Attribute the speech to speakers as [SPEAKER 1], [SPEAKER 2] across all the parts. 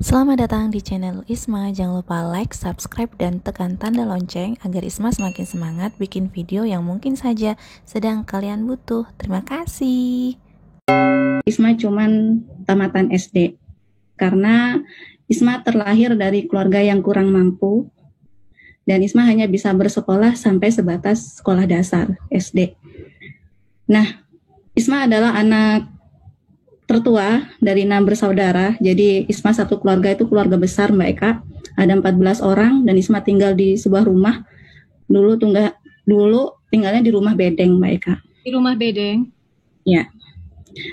[SPEAKER 1] Selamat datang di channel Isma. Jangan lupa like, subscribe, dan tekan tanda lonceng agar Isma semakin semangat bikin video yang mungkin saja sedang kalian butuh. Terima kasih.
[SPEAKER 2] Isma cuman tamatan SD karena Isma terlahir dari keluarga yang kurang mampu dan Isma hanya bisa bersekolah sampai sebatas sekolah dasar SD. Nah, Isma adalah anak tertua dari 6 bersaudara. Jadi Isma satu keluarga itu keluarga besar Mbak Eka. Ada 14 orang dan Isma tinggal di sebuah rumah. Dulu tinggalnya di rumah bedeng Mbak Eka.
[SPEAKER 3] Di rumah bedeng?
[SPEAKER 2] Ya.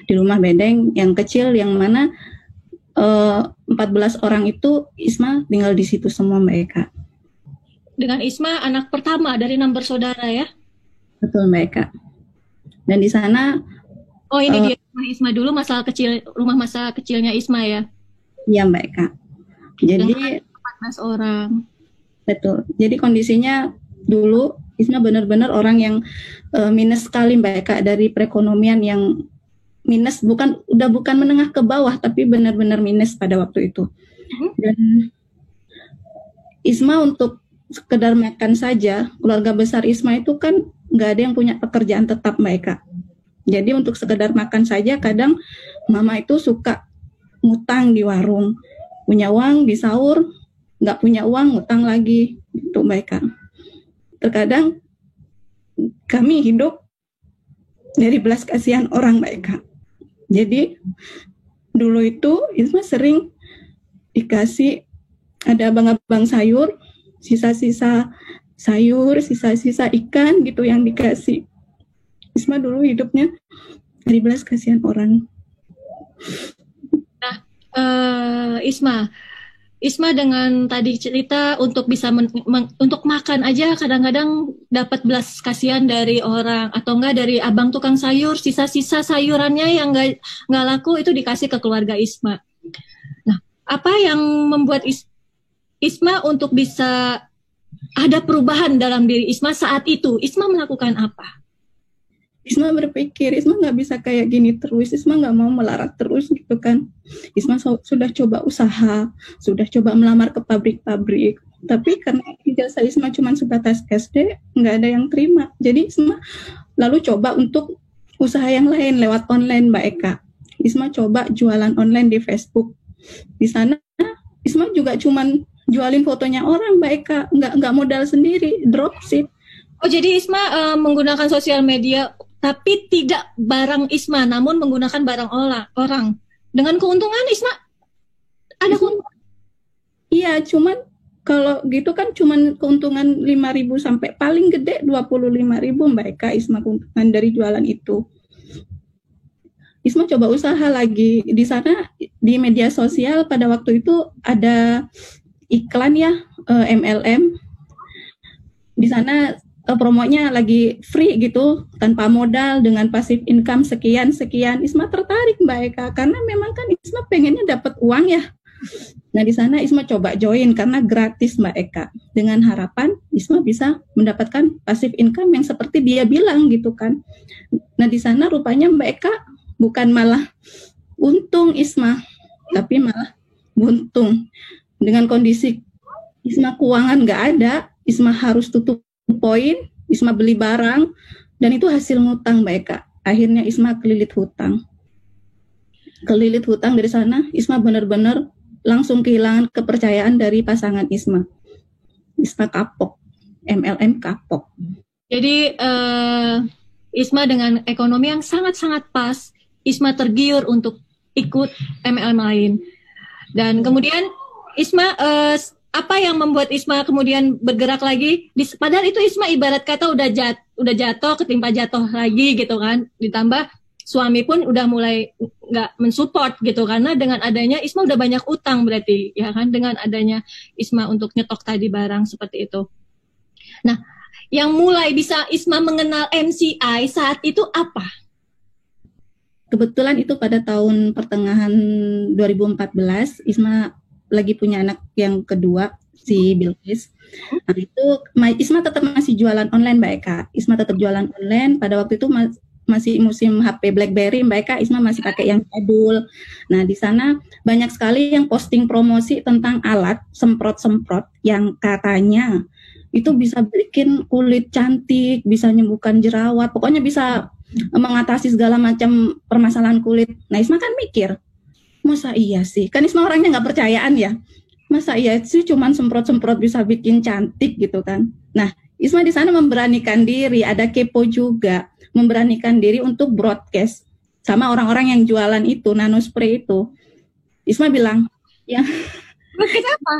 [SPEAKER 2] Di rumah bedeng yang kecil yang mana 14 orang itu Isma tinggal di situ semua Mbak Eka.
[SPEAKER 3] Dengan Isma anak pertama dari 6 bersaudara ya?
[SPEAKER 2] Betul Mbak Eka. Dan di sana
[SPEAKER 3] dia rumah Isma dulu, rumah masa kecilnya Isma ya?
[SPEAKER 2] Iya Mbak Eka. Jadi
[SPEAKER 3] 14 orang.
[SPEAKER 2] Betul. Jadi kondisinya dulu Isma benar-benar orang yang minus sekali Mbak Eka, dari perekonomian yang minus, bukan menengah ke bawah tapi benar-benar minus pada waktu itu. Dan Isma untuk sekedar makan saja, keluarga besar Isma itu kan nggak ada yang punya pekerjaan tetap Mbak Eka. Jadi untuk sekedar makan saja kadang mama itu suka ngutang di warung, punya uang di sahur, nggak punya uang ngutang lagi, itu Mbak Eka. Terkadang kami hidup dari belas kasihan orang Mbak Eka. Jadi dulu itu Isma sering dikasih, ada abang-abang sayur, sisa-sisa sayur, sisa-sisa ikan gitu yang dikasih. Isma dulu hidupnya dari belas kasihan orang.
[SPEAKER 3] Nah, Isma dengan tadi cerita untuk bisa untuk makan aja kadang-kadang dapat belas kasihan dari orang, atau enggak dari abang tukang sayur, sisa-sisa sayurannya yang enggak laku itu dikasih ke keluarga Isma. Nah, apa yang membuat Isma untuk bisa ada perubahan dalam diri Isma saat itu? Isma melakukan apa?
[SPEAKER 2] Isma berpikir, Isma nggak bisa kayak gini terus, Isma nggak mau melarat terus gitu kan. Isma sudah coba usaha, sudah coba melamar ke pabrik-pabrik, tapi karena ijazah Isma cuma sebatas SD, nggak ada yang terima. Jadi Isma lalu coba untuk usaha yang lain lewat online Mbak Eka. Isma coba jualan online di Facebook. Di sana Isma juga cuma jualin fotonya orang Mbak Eka, nggak modal sendiri, dropship.
[SPEAKER 3] Oh, jadi Isma menggunakan sosial media tapi tidak barang Isma, namun menggunakan barang orang. Dengan keuntungan Isma ada keuntungan?
[SPEAKER 2] Iya, cuman kalau gitu kan cuman keuntungan 5.000 sampai paling gede 25.000 Mbak Eka Isma keuntungan dari jualan itu. Isma coba usaha lagi di sana, di media sosial pada waktu itu ada iklan ya, MLM. Di sana promonya lagi free gitu, tanpa modal, dengan passive income sekian. Isma tertarik Mbak Eka, karena memang kan Isma pengennya dapat uang ya. Nah di sana Isma coba join karena gratis Mbak Eka, dengan harapan Isma bisa mendapatkan passive income yang seperti dia bilang gitu kan. Nah di sana rupanya Mbak Eka bukan malah untung Isma, tapi malah buntung. Dengan kondisi Isma keuangan nggak ada, Isma harus tutup poin, Isma beli barang, dan itu hasil ngutang Mbak Eka. Akhirnya Isma kelilit hutang dari sana. Isma benar-benar langsung kehilangan kepercayaan dari pasangan Isma. Isma kapok, MLM kapok.
[SPEAKER 3] Jadi Isma dengan ekonomi yang sangat-sangat pas, Isma tergiur untuk ikut MLM lain. Dan kemudian Isma apa yang membuat Isma kemudian bergerak lagi? Padahal itu Isma ibarat kata udah jatuh, ketimpa jatuh lagi gitu kan. Ditambah suami pun udah mulai nggak mensupport gitu, karena dengan adanya Isma udah banyak utang berarti ya kan, dengan adanya Isma untuk nyetok tadi barang seperti itu. Nah, yang mulai bisa Isma mengenal MCI saat itu apa?
[SPEAKER 2] Kebetulan itu pada tahun pertengahan 2014 Isma lagi punya anak yang kedua, si Bilqis. Nah itu Isma tetap masih jualan online Mbak Eka. Isma tetap jualan online. Pada waktu itu masih musim HP BlackBerry, Mbak Eka, Isma masih pakai yang jadul. Nah, di sana banyak sekali yang posting promosi tentang alat semprot-semprot yang katanya itu bisa bikin kulit cantik, bisa menyembuhkan jerawat, pokoknya bisa mengatasi segala macam permasalahan kulit. Nah, Isma kan mikir, masa iya sih? Kan Isma orangnya nggak percayaan ya. Masa iya sih cuman semprot-semprot bisa bikin cantik gitu kan. Nah, Isma di sana memberanikan diri, ada kepo juga, memberanikan diri untuk broadcast sama orang-orang yang jualan itu, nanospray itu. Isma bilang, yang
[SPEAKER 3] Broadcast apa?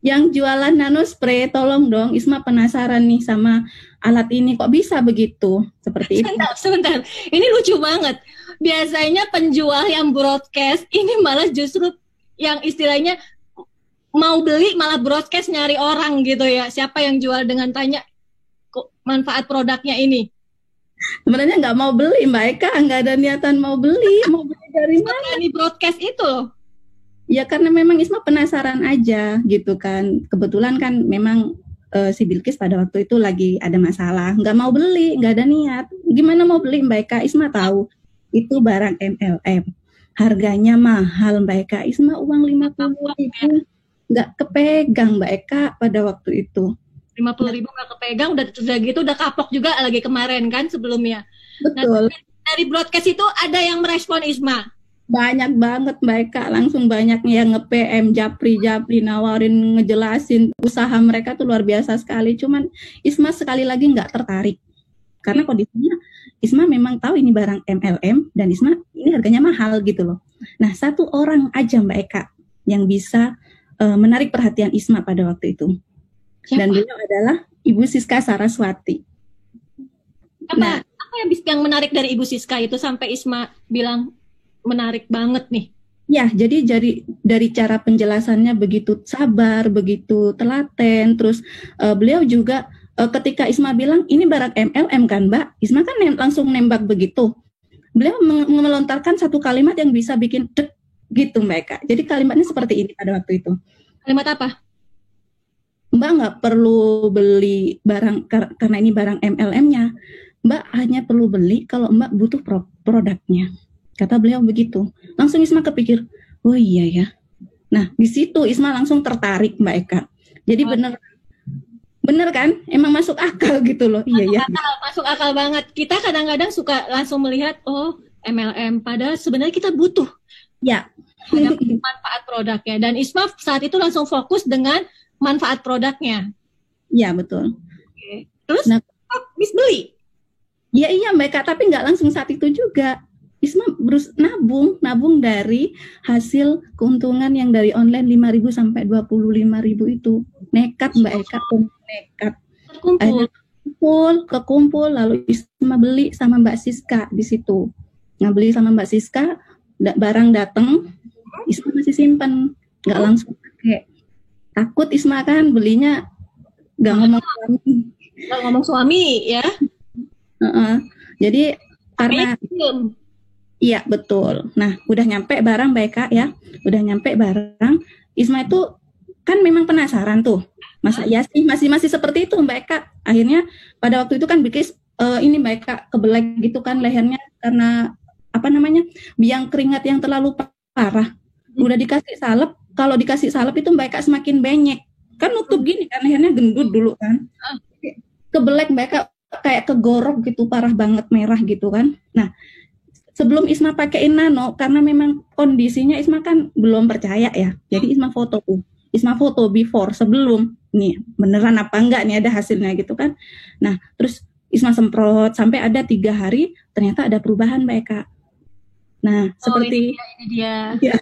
[SPEAKER 2] yang jualan nanospray, tolong dong, Isma penasaran nih sama alat ini, kok bisa begitu? Seperti itu.
[SPEAKER 3] Sebentar. Ini lucu banget. Biasanya penjual yang broadcast ini malah justru yang istilahnya mau beli malah broadcast nyari orang gitu ya. Siapa yang jual dengan tanya manfaat produknya ini.
[SPEAKER 2] Sebenarnya nggak mau beli, Mbak Eka, nggak ada niatan mau beli dari mana?
[SPEAKER 3] Ini broadcast itu loh.
[SPEAKER 2] Ya karena memang Isma penasaran aja gitu kan. Kebetulan kan memang si Bilkis pada waktu itu lagi ada masalah, nggak mau beli, nggak ada niat. Gimana mau beli, Mbak Eka? Isma tahu itu barang MLM. Harganya mahal, Mbak Eka. Isma uang 50.000 nggak kepegang, Mbak Eka, pada waktu itu.
[SPEAKER 3] 50.000 nggak kepegang, udah gitu udah kapok juga lagi kemarin kan sebelumnya.
[SPEAKER 2] Betul.
[SPEAKER 3] Nah, dari broadcast itu ada yang merespon Isma.
[SPEAKER 2] Banyak banget Mbak Eka, langsung banyak yang nge-PM, japri, nawarin, ngejelasin usaha mereka tuh luar biasa sekali. Cuman Isma sekali lagi nggak tertarik. Karena kondisinya Isma memang tahu ini barang MLM dan Isma ini harganya mahal gitu loh. Nah, satu orang aja Mbak Eka yang bisa menarik perhatian Isma pada waktu itu.
[SPEAKER 3] Siapa?
[SPEAKER 2] Dan beliau adalah Ibu Siska Saraswati.
[SPEAKER 3] Apa yang menarik dari Ibu Siska itu sampai Isma bilang menarik banget nih?
[SPEAKER 2] Ya, jadi dari cara penjelasannya begitu sabar, begitu telaten. Terus beliau juga ketika Isma bilang ini barang MLM kan Mbak, Isma kan langsung nembak begitu. Beliau melontarkan satu kalimat yang bisa bikin dek gitu Mbak Eka. Jadi kalimatnya seperti ini pada waktu itu.
[SPEAKER 3] Kalimat apa?
[SPEAKER 2] Mbak nggak perlu beli barang karena ini barang MLM-nya. Mbak hanya perlu beli kalau Mbak butuh produknya. Kata beliau begitu. Langsung Isma kepikir, oh iya ya. Nah, di situ Isma langsung tertarik Mbak Eka. Jadi bener kan? Emang masuk akal gitu loh. Iya ya.
[SPEAKER 3] Masuk akal banget. Kita kadang-kadang suka langsung melihat, oh MLM. Padahal sebenarnya kita butuh.
[SPEAKER 2] Ya.
[SPEAKER 3] Ada manfaat produknya. Dan Isma saat itu langsung fokus dengan manfaat produknya.
[SPEAKER 2] Iya, betul.
[SPEAKER 3] Oke. Terus, bisa beli?
[SPEAKER 2] Ya iya Mbak Eka, tapi nggak langsung saat itu juga. Isma nabung dari hasil keuntungan yang dari online 5.000 sampai 25.000 itu. Nekat Mbak Eka, nekat. Kekumpul, lalu Isma beli sama Mbak Siska di situ. Nah, beli sama Mbak Siska, barang datang, Isma masih simpan, nggak langsung pakai. Takut Isma kan belinya nggak
[SPEAKER 3] ngomong suami ya.
[SPEAKER 2] Jadi karena iya betul. Nah, udah nyampe barang Mbak Eka ya. Udah nyampe barang. Isma itu kan memang penasaran tuh. Masa iya sih masih seperti itu Mbak Eka. Akhirnya pada waktu itu kan bikin ini Mbak Eka kebelek gitu kan lehernya karena biang keringat yang terlalu parah. Udah dikasih salep. Kalau dikasih salep itu Mbak Eka semakin banyak. Kan nutup gini kan lehernya gendut dulu kan. Kebelek Mbak Eka kayak kegorok gitu parah banget merah gitu kan. Nah, sebelum Isma pakein nano, karena memang kondisinya Isma kan belum percaya ya. Jadi Isma foto before sebelum nih beneran apa enggak nih ada hasilnya gitu kan. Nah terus Isma semprot sampai ada 3 hari ternyata ada perubahan Mbak Eka. Nah seperti
[SPEAKER 3] ini dia.
[SPEAKER 2] Ya,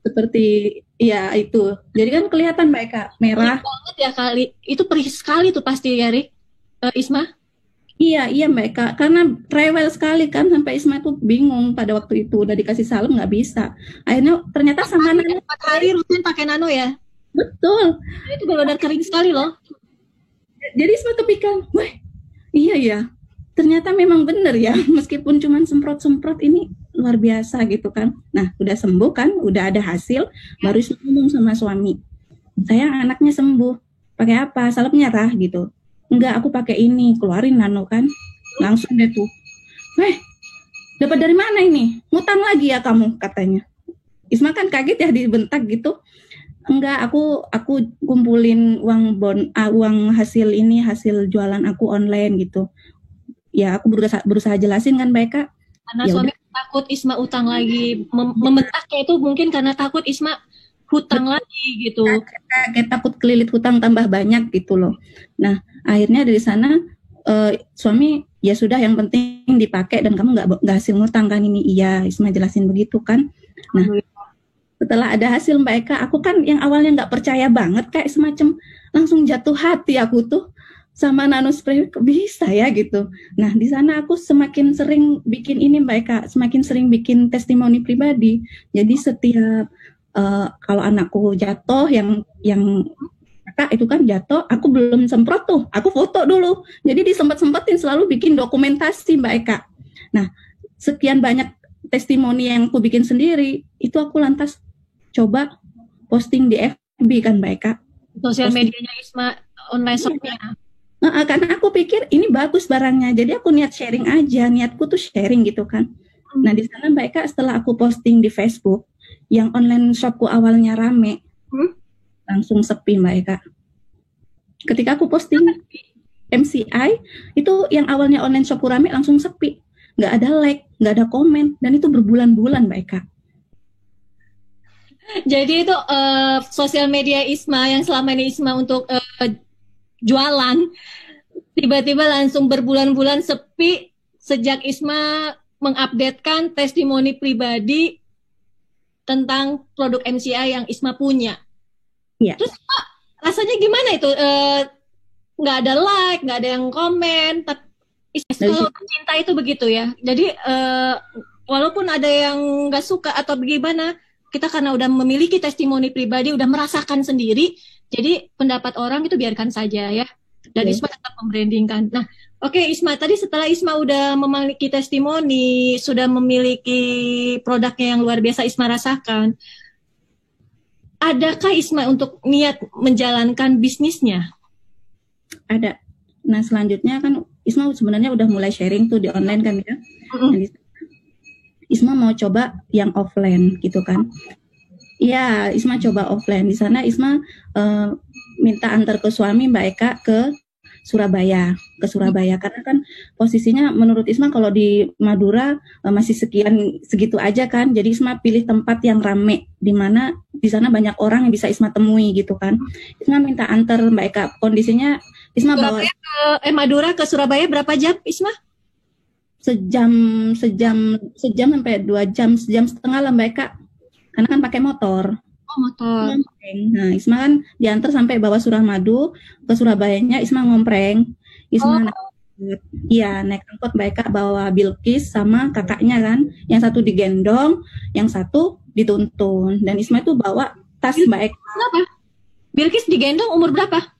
[SPEAKER 2] seperti ya itu. Jadi kan kelihatan Mbak Eka merah.
[SPEAKER 3] Banget ya kali. Itu perih sekali tuh pasti ya Isma.
[SPEAKER 2] Iya Mbak Eka, karena rewel sekali kan sampai Isma tuh bingung pada waktu itu udah dikasih salem nggak bisa. Akhirnya ternyata sama nano
[SPEAKER 3] 4 hari rutin pakai nano ya.
[SPEAKER 2] Betul.
[SPEAKER 3] Itu benar-benar kering sekali loh.
[SPEAKER 2] Jadi Isma kepikiran, wah iya ya, ternyata memang bener ya meskipun cuma semprot-semprot ini luar biasa gitu kan. Nah udah sembuh kan, udah ada hasil, baru Isma ngomong sama suami, saya anaknya sembuh, pakai apa? Salepnya gitu. Enggak, aku pakai ini, keluarin nano kan. Langsung deh tuh. dapat dari mana ini? Ngutang lagi ya kamu, katanya. Isma kan kaget ya, dibentak gitu. Enggak, aku kumpulin uang hasil jualan aku online gitu. Ya aku berusaha jelasin kan Mbak Eka.
[SPEAKER 3] Karena
[SPEAKER 2] Ya
[SPEAKER 3] suami
[SPEAKER 2] udah.
[SPEAKER 3] takut Isma utang lagi, membentaknya itu mungkin karena takut Isma hutang lagi gitu.
[SPEAKER 2] Kayak takut kelilit hutang tambah banyak gitu loh. Nah akhirnya dari sana suami ya sudah, yang penting dipakai dan kamu nggak hasil ngutang kan ini. Iya, Isma jelasin begitu kan. Nah setelah ada hasil Mbak Eka, aku kan yang awalnya nggak percaya banget, kayak semacam langsung jatuh hati aku tuh sama nano spray, bisa ya gitu. Nah di sana aku semakin sering bikin ini Mbak Eka, semakin sering bikin testimoni pribadi. Jadi setiap kalau anakku jatuh, yang kakak itu kan jatuh, aku belum semprot tuh, aku foto dulu. Jadi disempet-sempetin selalu bikin dokumentasi Mbak Eka. Nah sekian banyak testimoni yang aku bikin sendiri, itu aku lantas coba posting di FB kan Mbak Eka.
[SPEAKER 3] Sosial medianya Isma, online shopnya.
[SPEAKER 2] Karena aku pikir ini bagus barangnya, jadi aku niat sharing aja, niatku tuh sharing gitu kan. Nah di sana Mbak Eka, setelah aku posting di Facebook, yang online shopku awalnya rame, langsung sepi Mbak Eka. Ketika aku posting MCI, itu yang awalnya online shopku rame langsung sepi, nggak ada like, nggak ada komen, dan itu berbulan-bulan Mbak Eka.
[SPEAKER 3] Jadi itu sosial media Isma yang selama ini Isma untuk jualan, tiba-tiba langsung berbulan-bulan sepi sejak Isma mengupdatekan testimoni pribadi tentang produk MCI yang Isma punya.
[SPEAKER 2] Iya.
[SPEAKER 3] Terus rasanya gimana itu? Nggak ada like, nggak ada yang komen. Tapi kalau cinta itu begitu ya. Jadi walaupun ada yang nggak suka atau bagaimana, kita karena udah memiliki testimoni pribadi, udah merasakan sendiri, jadi pendapat orang itu biarkan saja ya. Dan Isma tetap membrandingkan. Nah, oke, Isma, tadi setelah Isma udah memiliki testimoni, sudah memiliki produknya yang luar biasa Isma rasakan, adakah Isma untuk niat menjalankan bisnisnya?
[SPEAKER 2] Ada. Nah, selanjutnya kan Isma sebenarnya udah mulai sharing tuh di online kan ya. Isma mau coba yang offline gitu kan. Iya, Isma coba offline. Di sana Isma minta antar ke suami Mbak Eka ke Surabaya. Karena kan posisinya menurut Isma kalau di Madura masih segitu aja kan. Jadi Isma pilih tempat yang rame, di mana di sana banyak orang yang bisa Isma temui gitu kan. Isma minta antar Mbak Eka. Kondisinya Isma bawa
[SPEAKER 3] Madura ke Surabaya berapa jam Isma?
[SPEAKER 2] Sejam sampai 2 jam, sejam setengah lah Mbak Eka. Karena kan pakai motor.
[SPEAKER 3] Oh, motor.
[SPEAKER 2] Nah, Isma kan diantar sampai bawah Suramadu, ke Surabayanya Isma ngompreng. Isma naik angkot Mbak Eka, bawa Bilkis sama kakaknya kan. Yang satu digendong, yang satu dituntun. Dan Isma itu bawa tas Mbak Eka.
[SPEAKER 3] Kenapa? Bilkis digendong umur berapa?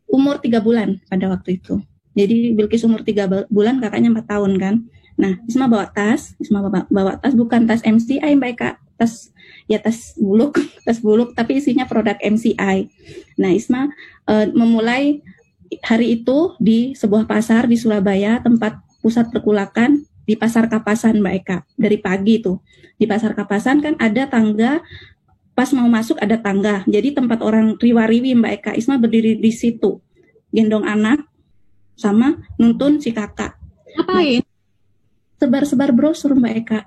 [SPEAKER 2] Umur 3 bulan pada waktu itu. Jadi Bilkis umur 3 bulan, kakaknya 4 tahun kan. Nah, Isma bawa tas bukan tas MCI Mbak Eka, tas buluk, tapi isinya produk MCI. Nah, Isma memulai hari itu di sebuah pasar di Surabaya, tempat pusat perkulakan di Pasar Kapasan Mbak Eka. Dari pagi tuh di Pasar Kapasan kan ada tangga, pas mau masuk ada tangga. Jadi tempat orang riwa-riwi Mbak Eka. Isma berdiri di situ, gendong anak sama nuntun si kakak.
[SPEAKER 3] Ngapain?
[SPEAKER 2] Sebar-sebar brosur Mbak Eka.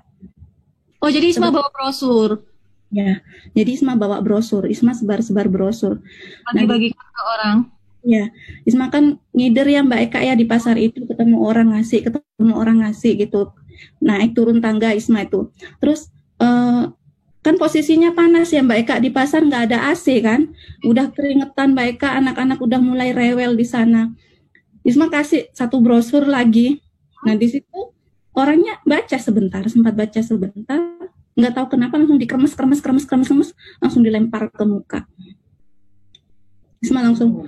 [SPEAKER 3] Oh, jadi Isma bawa brosur.
[SPEAKER 2] Ya, jadi Isma bawa brosur. Isma sebar-sebar brosur.
[SPEAKER 3] Bagi-bagi ke orang.
[SPEAKER 2] Ya, Isma kan ngider ya Mbak Eka ya, di pasar itu ketemu orang ngasih gitu. Naik turun tangga Isma itu. Terus kan posisinya panas ya Mbak Eka, di pasar nggak ada AC kan. Udah keringetan Mbak Eka, anak-anak udah mulai rewel di sana. Isma kasih satu brosur lagi. Nah di situ orangnya sempat baca sebentar, nggak tahu kenapa langsung dikremes, langsung dilempar ke muka. Isma langsung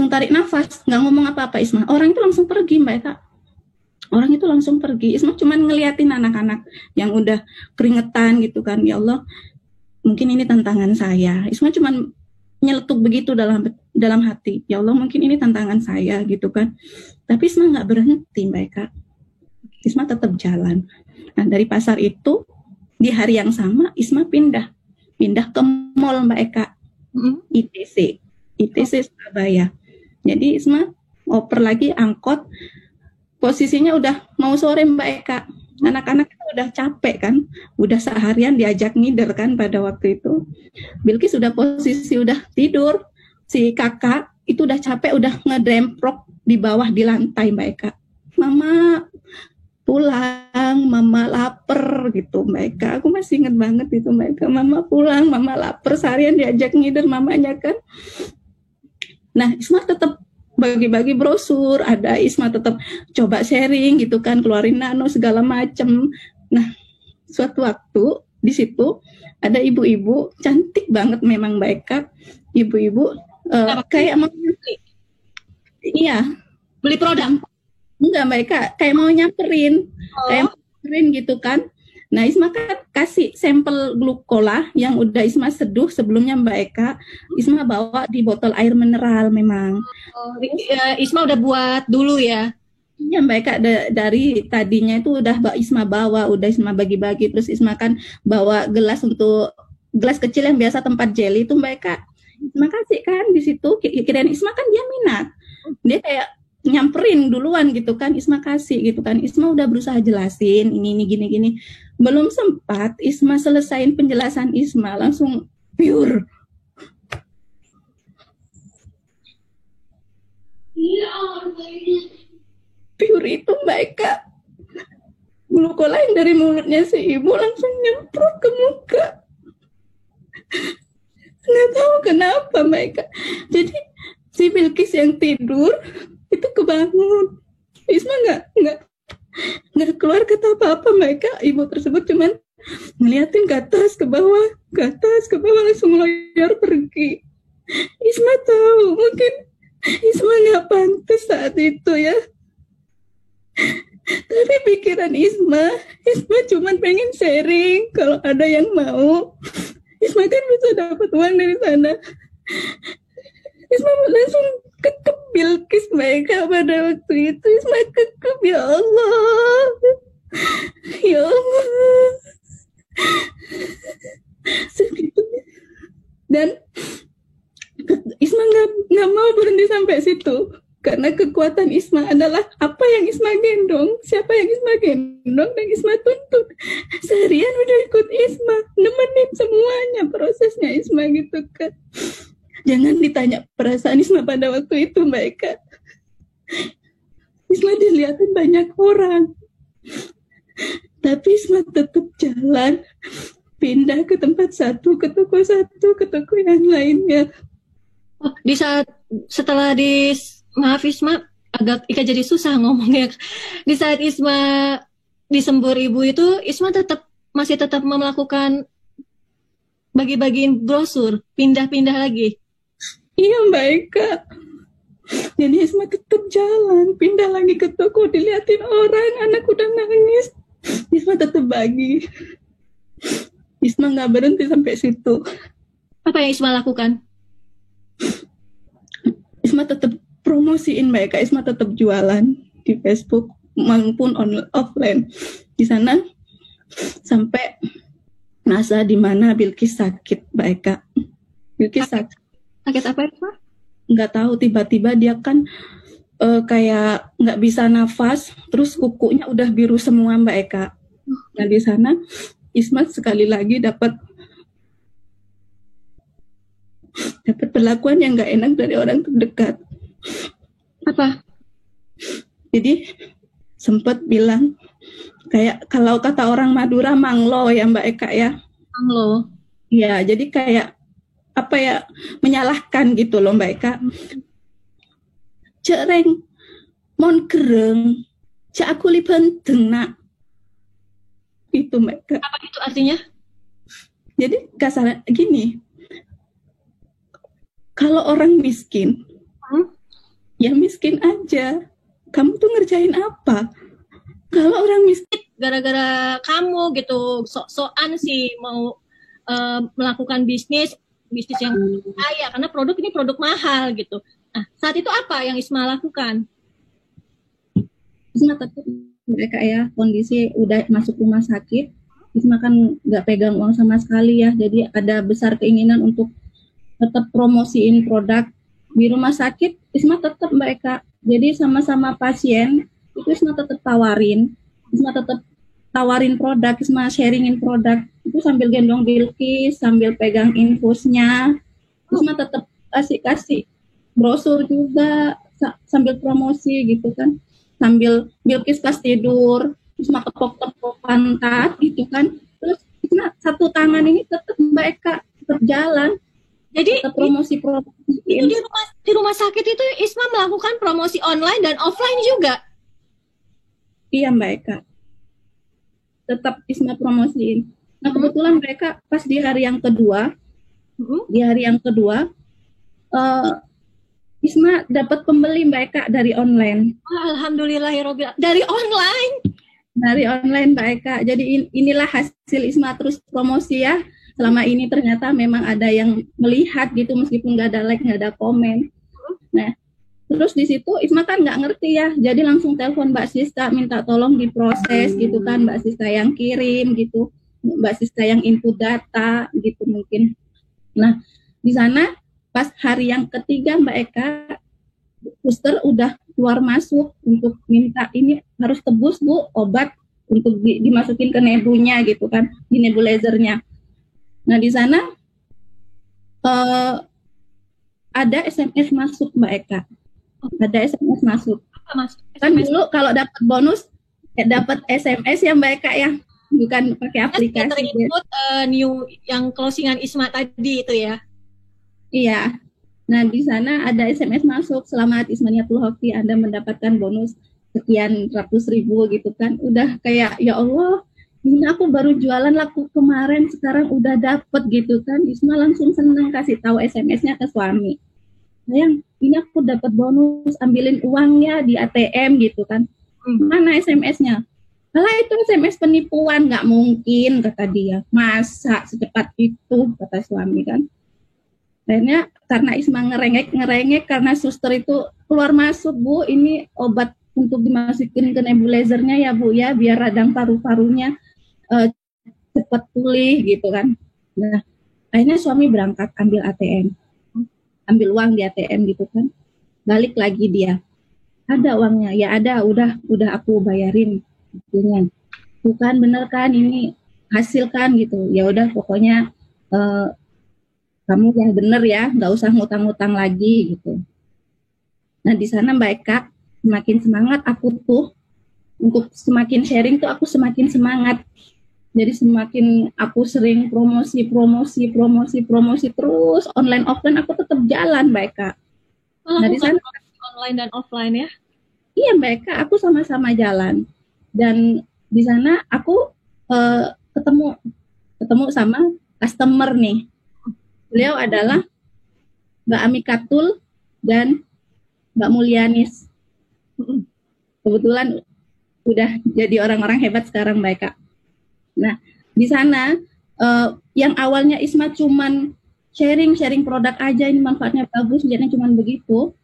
[SPEAKER 2] tarik nafas, nggak ngomong apa-apa Isma. Orang itu langsung pergi Mbak Eka. Isma cuma ngeliatin anak-anak yang udah keringetan gitu kan. Ya Allah, mungkin ini tantangan saya. Isma cuma nyeletuk begitu dalam hati. Ya Allah, mungkin ini tantangan saya gitu kan. Tapi Isma nggak berhenti Mbak Eka. Isma tetap jalan. Nah, dari pasar itu di hari yang sama Isma pindah ke mall Mbak Eka, ITC Surabaya. Jadi Isma oper lagi angkot, posisinya udah mau sore Mbak Eka. Anak-anak udah capek kan, udah seharian diajak ngider kan pada waktu itu. Bilkis udah posisi udah tidur, si kakak itu udah capek, udah ngedremprok di bawah di lantai Mbak Eka. Mama pulang, mama lapar gitu Mbak Eka. Aku masih inget banget itu Mbak Eka. Mama pulang, mama lapar, seharian diajak ngider mamanya kan. Nah, Isma tetap bagi-bagi brosur, ada Isma tetap coba sharing gitu kan, keluarin nano segala macem. Nah, suatu waktu di situ ada ibu-ibu cantik banget memang Mbak Eka. Ibu-ibu kayak mau iya
[SPEAKER 3] beli produk.
[SPEAKER 2] Enggak Mbak Eka, kayak mau nyamperin, gitu kan. Nah, Isma kan kasih sampel glukola yang udah Isma seduh sebelumnya Mbak Eka. Isma bawa di botol air mineral memang.
[SPEAKER 3] Isma udah buat dulu ya?
[SPEAKER 2] Iya Mbak Eka, dari tadinya itu udah Isma bawa, udah Isma bagi-bagi. Terus Isma kan bawa gelas kecil yang biasa tempat jelly itu Mbak Eka. Isma kasih kan di situ. Kirain Isma kan dia minat. Dia kayak nyamperin duluan gitu kan, Isma kasih gitu kan. Isma udah berusaha jelasin ini gini. Belum sempat Isma selesain penjelasan Isma, langsung pure. Pure itu Mbak Eka, glukola yang dari mulutnya si ibu langsung nyemprot ke muka. Nggak tahu kenapa Mbak Eka. Jadi si Bilkis yang tidur itu kebangun. Isma nggak keluar kata apa-apa Mbak Eka. Ibu tersebut cuman ngeliatin ke atas ke bawah langsung loyor pergi. Isma tahu mungkin Isma nggak pantas saat itu ya. Tapi pikiran Isma cuman pengen sharing, kalau ada yang mau Isma kan bisa dapat uang dari sana. Isma langsung kekep Bilkis mereka pada waktu itu. Isma kekep, ya Allah, ya Allah. Segitunya. Dan Isma nggak mau berhenti sampai situ, karena kekuatan Isma adalah apa yang Isma gendong, siapa yang Isma gendong dan Isma tuntut. Seharian udah ikut Isma, nemenin semuanya prosesnya Isma gitu kan. Jangan ditanya perasaan Isma pada waktu itu Mbak Eka. Isma dilihatin banyak orang, tapi Isma tetap jalan, pindah ke tempat satu, ke toko yang lainnya.
[SPEAKER 3] Oh, di saat setelah maaf Isma, agak Ika jadi susah ngomongnya. Di saat Isma disembur ibu itu, Isma masih tetap melakukan bagi-bagiin brosur, pindah-pindah lagi.
[SPEAKER 2] Iya Mbak Eka. Jadi Isma tetap jalan, pindah lagi ke toko, diliatin orang, anak udah nangis, Isma tetap bagi. Isma nggak berhenti sampai situ.
[SPEAKER 3] Apa yang Isma lakukan?
[SPEAKER 2] Isma tetap promosiin Mbak Eka, Isma tetap jualan di Facebook maupun offline. Di sana sampai masa di mana Bilkis sakit Mbak Eka. Bilkis sakit
[SPEAKER 3] apa Isma?
[SPEAKER 2] Nggak tahu, tiba-tiba dia kan kayak nggak bisa nafas, terus kukunya udah biru semua Mbak Eka. Nah di sana Isma sekali lagi dapat perlakuan yang nggak enak dari orang terdekat.
[SPEAKER 3] Apa?
[SPEAKER 2] Jadi sempat bilang kayak, kalau kata orang Madura, manglo ya Mbak Eka ya.
[SPEAKER 3] Manglo.
[SPEAKER 2] Ya, jadi kayak apa ya, menyalahkan gitu loh Mbak Eka. Cereng mon kereng, cak aku li penting nak. Itu Mbak Eka.
[SPEAKER 3] Apa itu artinya?
[SPEAKER 2] Jadi kasar gini, kalau orang miskin, ya miskin aja. Kamu tuh ngerjain apa? Kalau orang miskin,
[SPEAKER 3] gara-gara kamu gitu, sok-sokan sih mau melakukan bisnis yang kaya, karena produk ini produk mahal gitu. Nah, saat itu apa yang Isma lakukan?
[SPEAKER 2] Isma tetap mereka ya, kondisi udah masuk rumah sakit, Isma kan nggak pegang uang sama sekali ya, jadi ada besar keinginan untuk tetap promosiin produk di rumah sakit. Isma tetap mereka, jadi sama-sama pasien itu Isma tetap tawarin produk, Isma sharingin produk itu sambil gendong Bilkis, sambil pegang infusnya, Isma tetap kasih brosur juga sambil promosi gitu kan, sambil Bilkis pas tidur Isma tepok-tepok pantat gitu kan, terus Isma satu tangan ini tetap mereka berjalan.
[SPEAKER 3] Jadi
[SPEAKER 2] Tetap promosi
[SPEAKER 3] di rumah sakit itu Isma melakukan promosi online dan offline juga.
[SPEAKER 2] Iya Mbak Eka, tetap Isma promosiin. Nah kebetulan mereka pas di hari yang kedua, Isma dapat pembeli Mbak Eka dari online.
[SPEAKER 3] Alhamdulillahirobbil dari online.
[SPEAKER 2] Dari online Mbak Eka. Jadi inilah hasil Isma terus promosi ya. Selama ini ternyata memang ada yang melihat gitu meskipun nggak ada like, nggak ada komen. Nah, terus di situ Isma kan nggak ngerti ya, jadi langsung telepon Mbak Siska minta tolong diproses gitu kan, Mbak Siska yang kirim gitu, Mbak Siska yang input data gitu mungkin. Nah, di sana pas hari yang ketiga Mbak Eka, suster udah keluar masuk untuk minta ini harus tebus Bu obat untuk dimasukin ke nebunya gitu kan, di nebulizernya. Nah di sana ada SMS masuk Mbak Eka, ada SMS masuk. Kan dulu kalau dapat bonus dapat SMS ya Mbak Eka ya, bukan pakai aplikasi.
[SPEAKER 3] Terinput new yang closingan Isma tadi itu ya.
[SPEAKER 2] Iya. Nah di sana ada SMS masuk, selamat Ismaniatul Hoki, Anda mendapatkan bonus sekian ratus ribu gitu kan. Udah kayak ya Allah, ini aku baru jualan laku kemarin, sekarang udah dapet gitu kan. Isma langsung seneng kasih tahu SMS-nya ke suami. Sayang, ini aku dapat bonus, ambilin uangnya di ATM gitu kan. Mana SMS-nya? Alah itu SMS penipuan, nggak mungkin kata dia. Masa secepat itu kata suami kan. Akhirnya karena Isma ngerengek karena suster itu keluar masuk Bu, ini obat untuk dimasukin ke nebulizernya ya Bu ya, biar radang paru-parunya cepat pulih gitu kan. Nah akhirnya suami berangkat ambil ATM, ambil uang di ATM gitu kan, balik lagi dia ada uangnya, ya ada, udah aku bayarin dengan tuh kan, bener kan ini hasil kan gitu, ya udah pokoknya kamu yang bener ya, nggak usah ngutang-ngutang lagi gitu. Nah di sana Mbak Eka semakin semangat aku tuh untuk semakin sharing tuh aku semakin semangat. Jadi semakin aku sering promosi terus online offline aku tetap jalan Mbak Eka.
[SPEAKER 3] Nah di sana online dan offline ya?
[SPEAKER 2] Iya Mbak Eka, aku sama-sama jalan. Dan di sana aku ketemu sama customer nih. Beliau adalah Mbak Amikatul dan Mbak Mulyanis. Kebetulan udah jadi orang-orang hebat sekarang Mbak Eka. Nah, di sana yang awalnya Isma cuman sharing produk aja, ini manfaatnya bagus, jadi cuman begitu.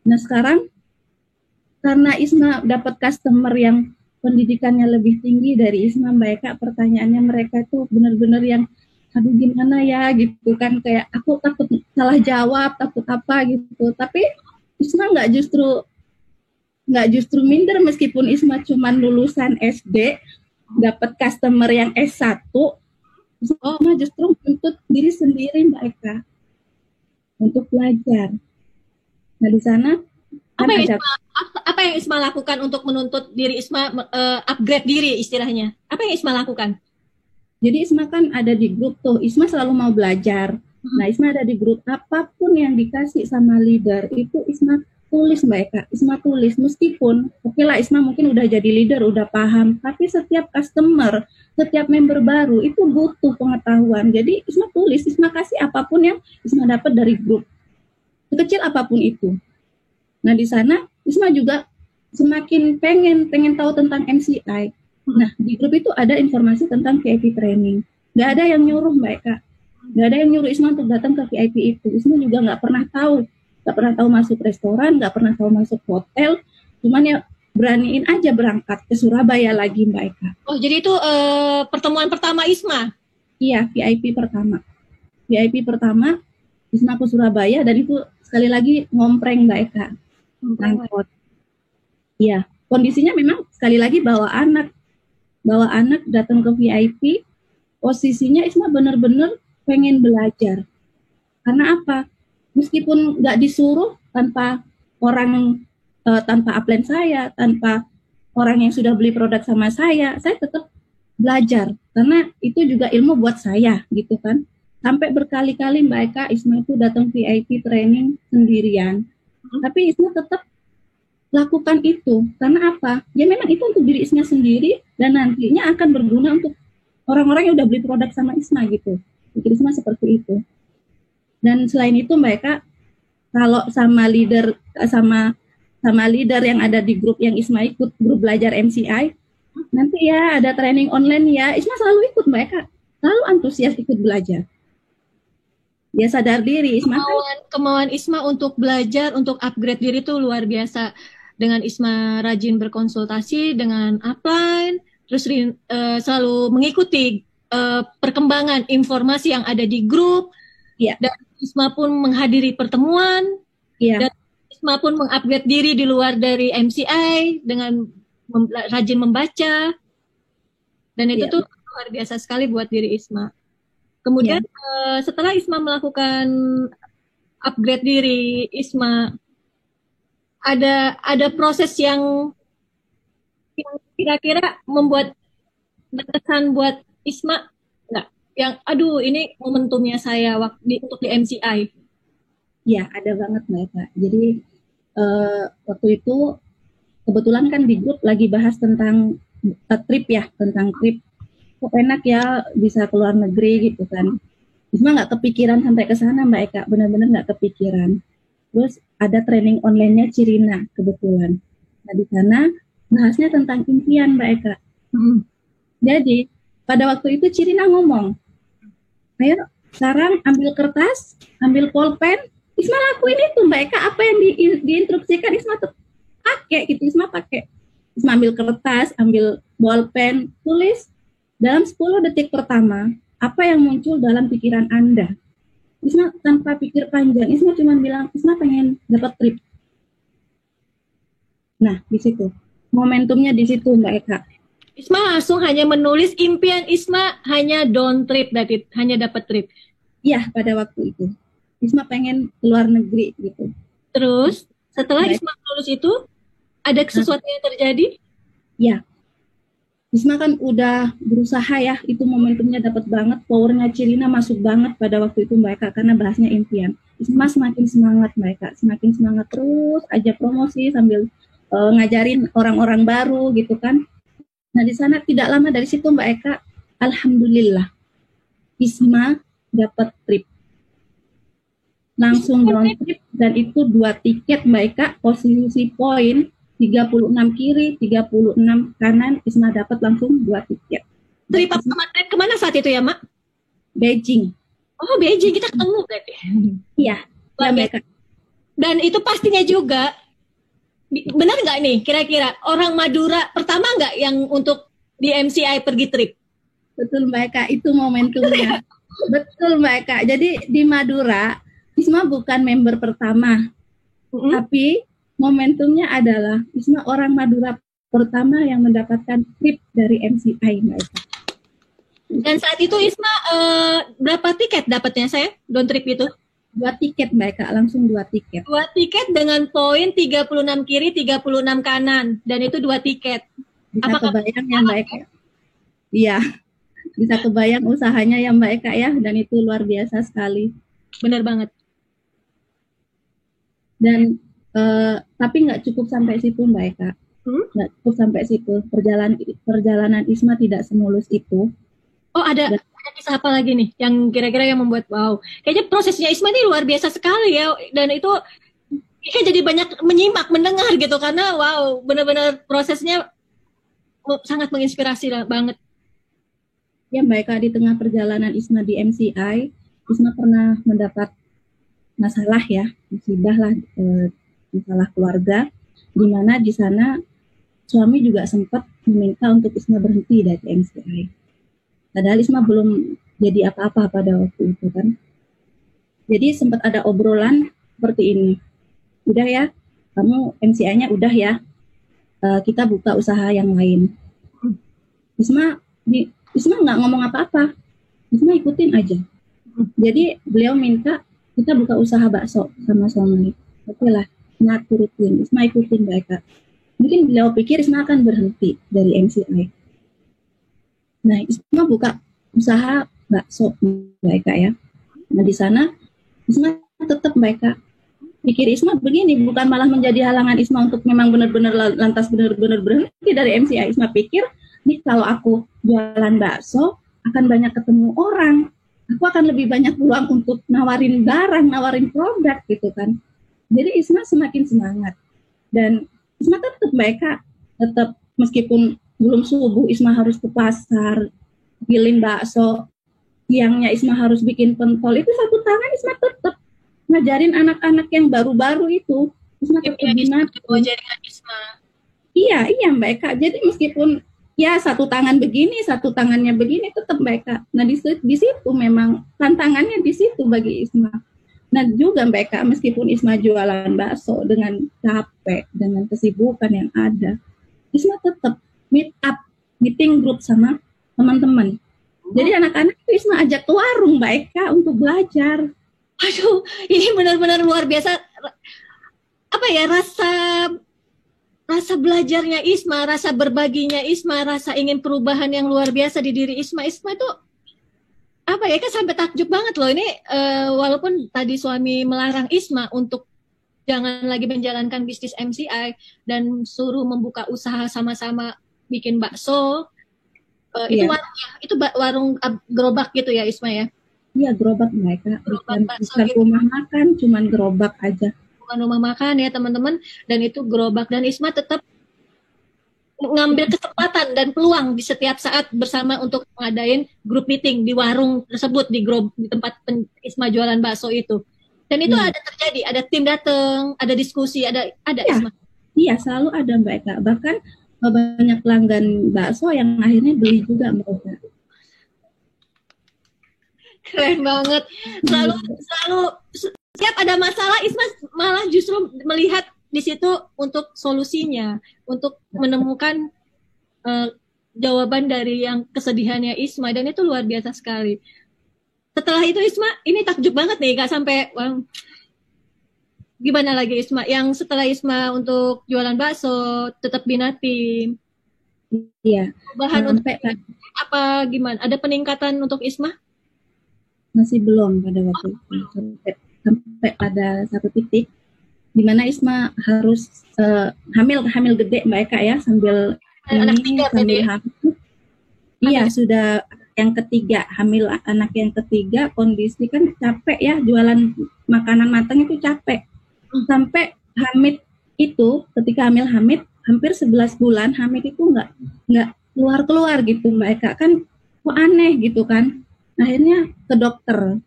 [SPEAKER 2] Nah, sekarang karena Isma dapat customer yang pendidikannya lebih tinggi dari Isma, Mbak Eka, pertanyaannya mereka itu benar-benar yang aduh gimana ya gitu kan, kayak aku takut salah jawab, takut apa gitu. Tapi Isma nggak justru minder meskipun Isma cuman lulusan SD, dapat customer yang S1, Isma justru menuntut diri sendiri Mbak Eka untuk belajar. Nah di sana
[SPEAKER 3] apa yang Isma lakukan untuk menuntut diri Isma upgrade diri istilahnya? Apa yang Isma lakukan?
[SPEAKER 2] Jadi Isma kan ada di grup tuh, Isma selalu mau belajar. Nah Isma ada di grup, apapun yang dikasih sama leader itu Isma tulis Mbak Eka, Isma tulis, meskipun oke lah Isma mungkin udah jadi leader, udah paham, tapi setiap customer, setiap member baru itu butuh pengetahuan. Jadi Isma tulis, Isma kasih apapun yang Isma dapat dari grup, sekecil apapun itu. Nah di sana Isma juga semakin pengen tahu tentang MCI. Nah di grup itu ada informasi tentang VIP training. Nggak ada yang nyuruh Mbak Eka, nggak ada yang nyuruh Isma untuk datang ke VIP itu. Isma juga nggak pernah tahu masuk restoran, nggak pernah tahu masuk hotel. Cuman ya beraniin aja berangkat ke Surabaya lagi Mbak Eka.
[SPEAKER 3] Oh, jadi itu pertemuan pertama Isma?
[SPEAKER 2] Iya, VIP pertama. VIP pertama, Isma ke Surabaya, dan itu sekali lagi ngompreng Mbak Eka. Angkot. Iya, kondisinya memang sekali lagi bawa anak datang ke VIP, posisinya Isma benar-benar pengen belajar. Karena apa? Meskipun nggak disuruh, tanpa orang, tanpa upline saya, tanpa orang yang sudah beli produk sama saya tetap belajar. Karena itu juga ilmu buat saya, gitu kan. Sampai berkali-kali Mbak Eka, Isma itu datang VIP training sendirian. Tapi Isma tetap lakukan itu. Karena apa? Ya memang itu untuk diri Isma sendiri, dan nantinya akan berguna untuk orang-orang yang udah beli produk sama Isma gitu. Pikir Isma seperti itu. Dan selain itu Mbak Eka, kalau sama leader yang ada di grup yang Isma ikut, grup belajar MCI, nanti ya ada training online ya, Isma selalu ikut Mbak Eka, selalu antusias ikut belajar. Ya sadar diri Isma.
[SPEAKER 3] Kemauan Isma untuk belajar, untuk upgrade diri itu luar biasa. Dengan Isma rajin berkonsultasi dengan upline, terus selalu mengikuti perkembangan informasi yang ada di grup.
[SPEAKER 2] Ya.
[SPEAKER 3] Dan Isma pun menghadiri pertemuan.
[SPEAKER 2] Ya.
[SPEAKER 3] Dan Isma pun mengupgrade diri di luar dari MCI dengan rajin membaca. Dan itu tuh luar biasa sekali buat diri Isma. Kemudian setelah Isma melakukan upgrade diri, Isma ada proses yang kira-kira membuat berkesan buat Isma nggak? Yang aduh ini momentumnya saya untuk di MCI.
[SPEAKER 2] Ya, ada banget Mbak Eka. Jadi waktu itu kebetulan kan di grup lagi bahas tentang trip ya, tentang trip. Kok enak ya bisa ke luar negeri gitu kan. Isma nggak kepikiran sampai ke sana Mbak Eka, benar-benar nggak kepikiran. Terus ada training online-nya Cirina kebetulan. Nah di sana bahasnya tentang impian Mbak Eka. Jadi pada waktu itu Cirina ngomong, ayo sekarang ambil kertas, ambil pulpen, Isma lakuin itu Mbak Eka, apa yang diinstruksikan Isma tuh pakai gitu, Isma pakai. Isma ambil kertas, ambil pulpen, tulis dalam 10 detik pertama apa yang muncul dalam pikiran Anda. Isma tanpa pikir panjang, Isma cuma bilang, Isma pengen dapat trip. Nah, di situ. Momentumnya di situ, Mbak Eka.
[SPEAKER 3] Isma langsung hanya menulis impian Isma hanya down trip, hanya dapat trip.
[SPEAKER 2] Iya, pada waktu itu. Isma pengen keluar negeri gitu.
[SPEAKER 3] Terus, setelah Isma menulis itu, ada sesuatu yang terjadi?
[SPEAKER 2] Ya. Isma kan udah berusaha ya, itu momentumnya dapat banget, powernya Cirina masuk banget pada waktu itu Mbak Eka, karena bahasnya impian. Isma semakin semangat Mbak Eka, semakin semangat terus aja promosi sambil ngajarin orang-orang baru gitu kan. Nah di sana tidak lama dari situ Mbak Eka, alhamdulillah Isma dapat trip. Langsung down trip, dan itu 2 tiket Mbak Eka, posisi poin 36 kiri, 36 kanan, Isma dapat langsung 2 tiket.
[SPEAKER 3] Trip kemana saat itu ya, Mak?
[SPEAKER 2] Beijing.
[SPEAKER 3] Oh, Beijing, kita ketemu berarti.
[SPEAKER 2] Iya, ya, mereka.
[SPEAKER 3] Dan itu pastinya juga, benar nggak nih, kira-kira orang Madura pertama nggak yang untuk di MCI pergi trip?
[SPEAKER 2] Betul Mbak Eka, itu momentumnya. Betul Mbak Eka, jadi di Madura, Isma bukan member pertama, tapi momentumnya adalah Isma orang Madura pertama yang mendapatkan trip dari MCI Mbak Eka.
[SPEAKER 3] Dan saat itu Isma berapa tiket dapatnya saya down trip itu?
[SPEAKER 2] 2 tiket Mbak Eka, langsung 2 tiket.
[SPEAKER 3] 2 tiket dengan poin 36 kiri, 36 kanan, dan itu 2 tiket.
[SPEAKER 2] Bisa kebayang ya Mbak Eka? Iya, bisa kebayang usahanya ya Mbak Eka ya, dan itu luar biasa sekali.
[SPEAKER 3] Benar banget.
[SPEAKER 2] Dan tapi nggak cukup sampai situ Mbak Eka, nggak cukup sampai situ. Perjalanan Isma tidak semulus itu.
[SPEAKER 3] Oh ada kisah apa lagi nih yang kira-kira yang membuat wow, kayaknya prosesnya Isma ini luar biasa sekali ya, dan itu kayak jadi banyak menyimak mendengar gitu, karena wow benar-benar prosesnya sangat menginspirasi banget.
[SPEAKER 2] Ya Mbak Eka, di tengah perjalanan Isma di MCI, Isma pernah mendapat masalah ya, musibah lah, masalah keluarga, di mana di sana suami juga sempat meminta untuk Isma berhenti dari MCI. Padahal Isma belum jadi apa-apa pada waktu itu kan. Jadi sempat ada obrolan seperti ini. Udah ya, kamu MCI-nya udah ya, kita buka usaha yang lain. Isma nggak ngomong apa-apa, Isma ikutin aja. Jadi beliau minta kita buka usaha bakso sama suami. Oke lah, Isma turutin, Isma ikutin mereka. Mungkin beliau pikir Isma akan berhenti dari MCI. Nah, Isma buka usaha bakso mereka ya. Nah di sana Isma tetap mereka pikir Isma begini, bukan malah menjadi halangan Isma untuk memang benar-benar lantas benar-benar berhenti dari MCI. Isma pikir, nih kalau aku jualan bakso, akan banyak ketemu orang. Aku akan lebih banyak peluang untuk nawarin barang, nawarin produk gitu kan. Jadi Isma semakin semangat. Dan Isma tetap mereka, tetap meskipun belum subuh, Isma harus ke pasar, giling bakso. Siangnya Isma harus bikin pentol. Itu satu tangan Isma tetap ngajarin anak-anak yang baru-baru itu. Isma tetap
[SPEAKER 3] jaringan Isma.
[SPEAKER 2] Iya Mbak Eka. Jadi meskipun ya satu tangan begini, satu tangannya begini, tetap Mbak Eka. Nah di situ memang tantangannya di situ bagi Isma. Nah juga Mbak Eka, meskipun Isma jualan bakso dengan capek, dengan kesibukan yang ada, Isma tetap meeting group sama teman-teman. Jadi anak-anak itu Isma ajak ke warung Mbak Eka untuk belajar.
[SPEAKER 3] Aduh, ini benar-benar luar biasa. Apa ya, rasa belajarnya Isma, rasa berbaginya Isma, rasa ingin perubahan yang luar biasa di diri Isma. Isma itu apa ya, kan sampai takjub banget loh ini. Walaupun tadi suami melarang Isma untuk jangan lagi menjalankan bisnis MCI dan suruh membuka usaha sama-sama bikin bakso. Itu warung ya, itu warung gerobak gitu ya Isma ya?
[SPEAKER 2] Iya, gerobak mereka, bukan gitu. Rumah makan, cuman gerobak aja.
[SPEAKER 3] Bukan rumah makan ya teman-teman, dan itu gerobak. Dan Isma tetap mengambil kesempatan dan peluang di setiap saat bersama untuk ngadain group meeting di warung tersebut, di tempat Isma jualan bakso itu. Dan itu ada terjadi, ada tim datang, ada diskusi, ada ya. Isma.
[SPEAKER 2] Iya, selalu ada Mbak Eka. Bahkan banyak pelanggan bakso yang akhirnya beli juga mereka.
[SPEAKER 3] Keren banget. Selalu setiap ada masalah Isma malah justru melihat di situ untuk solusinya, untuk menemukan jawaban dari yang kesedihannya Isma, dan itu luar biasa sekali. Setelah itu Isma, ini takjub banget nih, gak sampai gimana lagi Isma? Yang setelah Isma untuk jualan bakso tetap binati.
[SPEAKER 2] Iya.
[SPEAKER 3] Bahan untuk apa gimana? Ada peningkatan untuk Isma?
[SPEAKER 2] Masih belum pada waktu itu, sampai pada satu titik di mana Isma harus hamil gede Mbak Eka ya, sambil
[SPEAKER 3] anak ketiga
[SPEAKER 2] sambil hamil. Iya, sudah yang ketiga, hamil anak yang ketiga, kondisi kan capek ya, jualan makanan matang itu capek. Sampai hamil itu, ketika hamil hampir 11 bulan, hamil itu nggak keluar gitu Mbak Eka, kan kok aneh gitu kan. Akhirnya ke dokter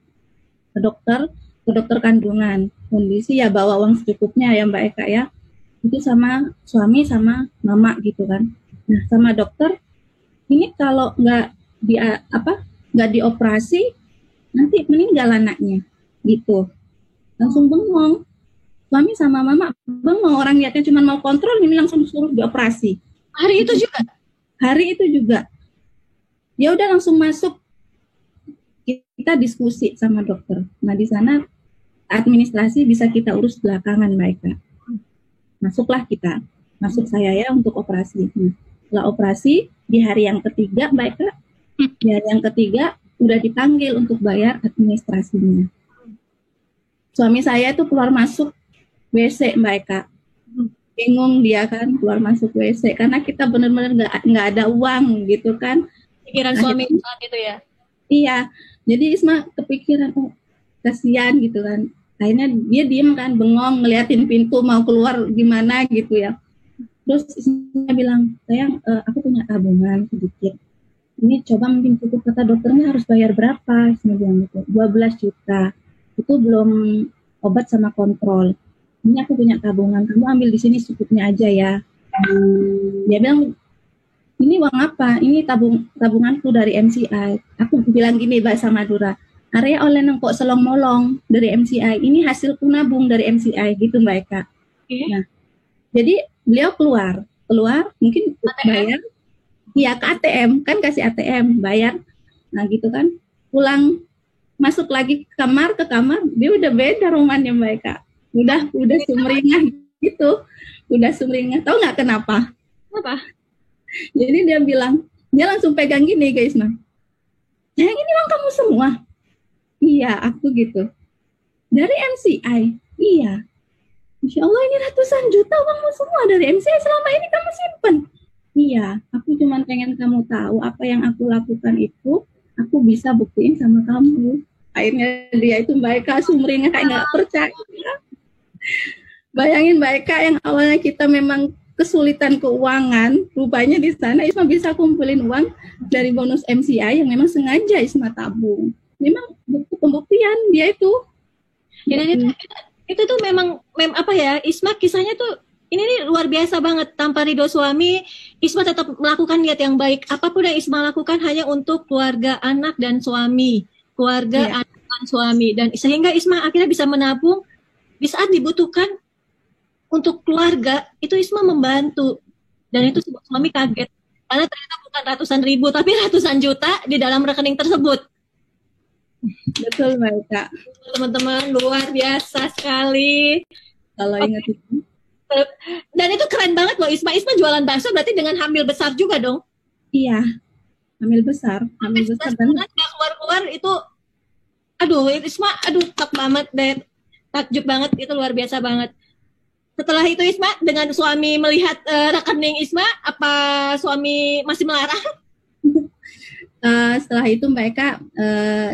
[SPEAKER 2] kandungan. Kondisi ya bawa uang secukupnya ya Mbak Eka ya. Itu sama suami sama mama gitu kan. Nah sama dokter, ini kalau nggak dioperasi nanti meninggal anaknya gitu. Langsung bengong. Suami sama mama bengong, orang lihatnya cuma mau kontrol, ini langsung suruh dioperasi.
[SPEAKER 3] Hari itu juga.
[SPEAKER 2] Ya udah langsung masuk. Kita diskusi sama dokter. Nah di sana administrasi bisa kita urus belakangan mereka. Masuk saya ya untuk operasi. Nah, setelah operasi di hari yang ketiga mereka, di hari yang ketiga udah dipanggil untuk bayar administrasinya. Suami saya itu keluar masuk WC mereka. Bingung dia kan keluar masuk WC karena kita benar-benar nggak ada uang gitu kan.
[SPEAKER 3] Pikiran suami saat itu ya.
[SPEAKER 2] Iya. Jadi Isma kepikiran, kasihan gitu kan. Akhirnya dia diem kan, bengong, ngeliatin pintu mau keluar gimana gitu ya. Terus Isma bilang, sayang, aku punya tabungan sedikit. Ini coba mungkin cukup, kata dokternya harus bayar berapa? Isma bilang gitu, 12 juta. Itu belum obat sama kontrol. Ini aku punya tabungan, kamu ambil di sini secukupnya aja ya. Dia bilang, ini uang apa? Ini tabunganku dari MCI. Aku bilang gini bahasa Madura, area oleh nengkok selong molong dari MCI. Ini hasilku nabung dari MCI gitu Mbak Eka. Nah, jadi beliau keluar mungkin bayar, ya ke ATM kan, kasih ATM bayar. Nah gitu kan, pulang masuk lagi ke kamar, dia udah beda romannya Mbak Eka. Udah sumringah gitu, udah sumringah. Tahu nggak kenapa?
[SPEAKER 3] Apa?
[SPEAKER 2] Jadi dia langsung pegang gini guys, nah, ini uang kamu semua? Iya, aku gitu. Dari MCI? Iya. Insya Allah ini ratusan juta uangmu semua dari MCI, selama ini kamu simpen? Iya, aku cuma pengen kamu tahu apa yang aku lakukan itu, aku bisa buktiin sama kamu. Akhirnya dia itu Mbak Eka sumringah kayak nggak percaya. Bayangin Mbak Eka, yang awalnya kita memang kesulitan keuangan, rupanya di sana Isma bisa kumpulin uang dari bonus MCI yang memang sengaja Isma tabung. Memang pembuktian dia itu.
[SPEAKER 3] Dan itu tuh memang apa ya, Isma kisahnya tuh ini nih luar biasa banget. Tanpa ridho suami, Isma tetap melakukan niat yang baik. Apapun yang Isma lakukan hanya untuk keluarga, anak dan suami, keluarga, anak dan suami, dan sehingga Isma akhirnya bisa menabung di saat dibutuhkan untuk keluarga. Itu Isma membantu, dan itu suami kaget karena ternyata bukan ratusan ribu tapi ratusan juta di dalam rekening tersebut.
[SPEAKER 2] Betul Mbak Eka.
[SPEAKER 3] Teman-teman, luar biasa sekali
[SPEAKER 2] kalau ingat itu.
[SPEAKER 3] Dan itu keren banget loh Isma jualan bakso berarti dengan hamil besar juga dong.
[SPEAKER 2] Iya, hamil besar dan
[SPEAKER 3] keluar itu, aduh Isma, tak banget deh, takjub banget, itu luar biasa banget. Setelah itu Isma dengan suami melihat rekening Isma, apa suami masih melarang?
[SPEAKER 2] Setelah itu Mbak Eka,